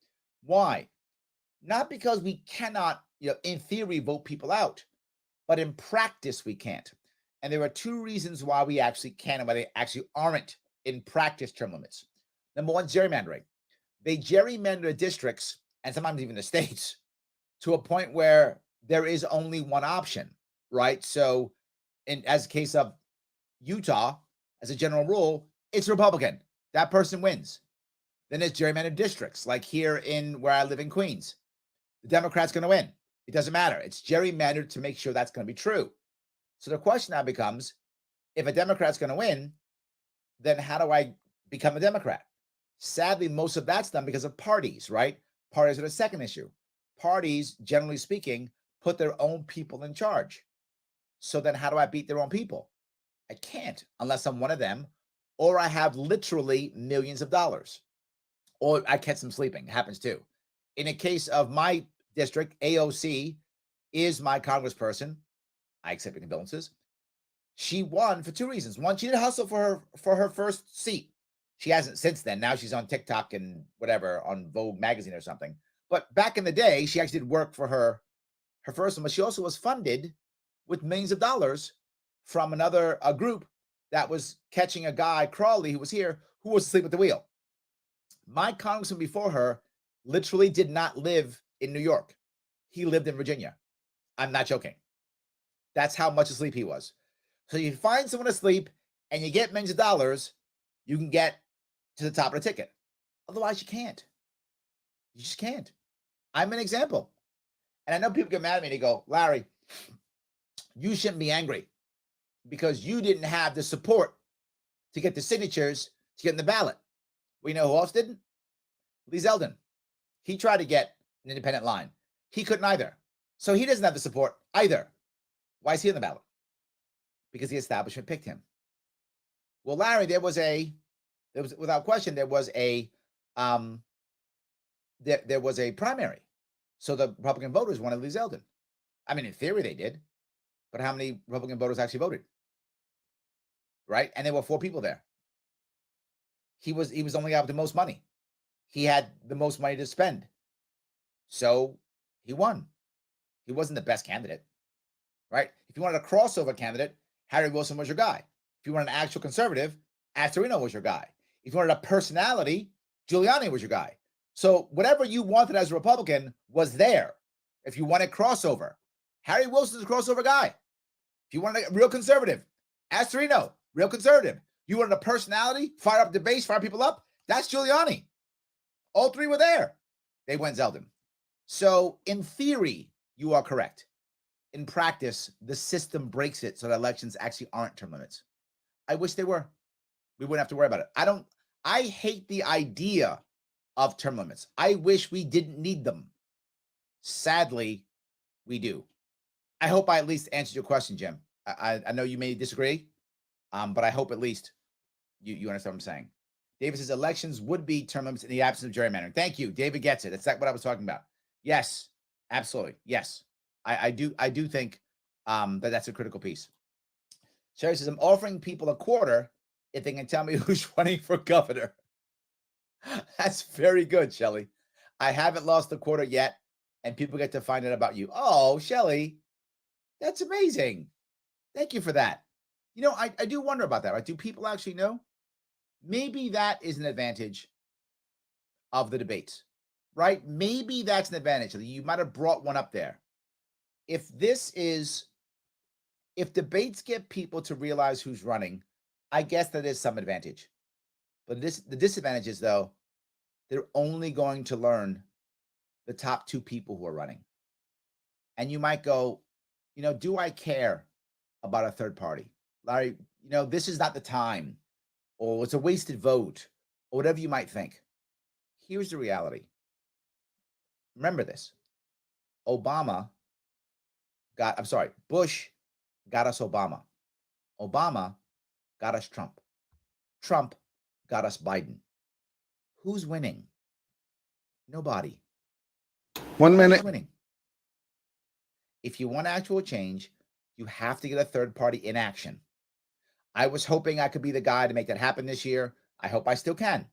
Why? Not because we cannot, in theory, vote people out, but in practice, we can't. And there are 2 reasons why we actually can and why they actually aren't in practice term limits. Number one, gerrymandering. They gerrymander districts and sometimes even the states to a point where there is only one option, right? So as a case of Utah, as a general rule, it's Republican. That person wins. Then there's gerrymandered districts, like here in where I live in Queens. The Democrat's going to win. It doesn't matter. It's gerrymandered to make sure that's going to be true. So the question now becomes, if a Democrat's going to win, then how do I become a Democrat? Sadly, most of that's done because of parties, right? Parties are the second issue. Parties, generally speaking, put their own people in charge. So then how do I beat their own people? I can't unless I'm one of them, or I have literally millions of dollars, or I catch them sleeping. It happens too. In a case of my district, AOC is my congressperson. I accept condolences. She won for 2 reasons. One, she did hustle for her first seat. She hasn't since then. Now she's on TikTok and whatever, on Vogue magazine or something. But back in the day, she actually did work for her first one. But she also was funded with millions of dollars from a group that was catching a guy, Crawley, who was here, who was asleep at the wheel. My congressman before her literally did not live in New York. He lived in Virginia. I'm not joking. That's how much asleep he was. So you find someone asleep and you get millions of dollars, you can get to the top of the ticket. Otherwise, you can't. You just can't. I'm an example. And I know people get mad at me and they go, Larry, you shouldn't be angry because you didn't have the support to get the signatures to get in the ballot. We know who else didn't? Lee Zeldin. He tried to get an independent line. He couldn't either. So he doesn't have the support either. Why is he in the ballot? Because the establishment picked him. Well, Larry, there was without question, there was a primary. So the Republican voters wanted Lee Zeldin. I mean, in theory they did, but how many Republican voters actually voted? Right? And there were 4 people there. He was only out with the most money. He had the most money to spend. So he won. He wasn't the best candidate. Right? If you wanted a crossover candidate, Harry Wilson was your guy. If you wanted an actual conservative, Astorino was your guy. If you wanted a personality, Giuliani was your guy. So whatever you wanted as a Republican was there. If you wanted crossover, Harry Wilson's a crossover guy. If you wanted a real conservative, Astorino, real conservative. You wanted a personality, fire up the base, fire people up, that's Giuliani. All 3 were there. They went Zeldin. So in theory, you are correct. In practice, the system breaks it so that elections actually aren't term limits. I wish they were. We wouldn't have to worry about it. I hate the idea of term limits. I wish we didn't need them. Sadly, we do. I hope I at least answered your question, Jim. I know you may disagree, but I hope at least you understand what I'm saying. David says elections would be term limits in the absence of gerrymandering. Thank you. David gets it. That's what I was talking about. Yes, absolutely. Yes. I do think that's a critical piece. Sherry says, I'm offering people a quarter if they can tell me who's running for governor. That's very good, Shelly. I haven't lost a quarter yet, and people get to find out about you. Oh, Shelly, that's amazing. Thank you for that. You know, I do wonder about that, right? Do people actually know? Maybe that is an advantage of the debates, right? Maybe that's an advantage. You might have brought one up there. If debates get people to realize who's running, I guess that is some advantage. But the disadvantage is, though, they're only going to learn the top 2 people who are running. And you might go, do I care about a third party? Larry, this is not the time, or it's a wasted vote, or whatever you might think. Here's the reality. Remember this. Bush got us Obama. Obama got us Trump. Trump got us Biden. Who's winning? Nobody. 1 minute. Who's winning? If you want actual change, you have to get a third party in action. I was hoping I could be the guy to make that happen this year. I hope I still can.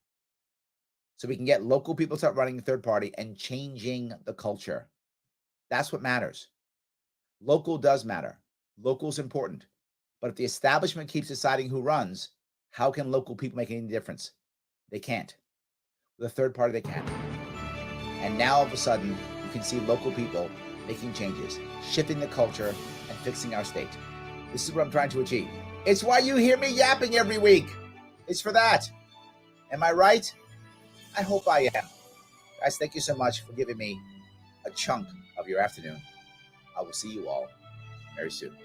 So we can get local people to start running the third party and changing the culture. That's what matters. Local does matter. Local's important. But if the establishment keeps deciding who runs, how can local people make any difference? They can't. With a third party, they can. And now all of a sudden, you can see local people making changes, shifting the culture, and fixing our state. This is what I'm trying to achieve. It's why you hear me yapping every week. It's for that. Am I right? I hope I am. Guys, thank you so much for giving me a chunk of your afternoon. I will see you all very soon.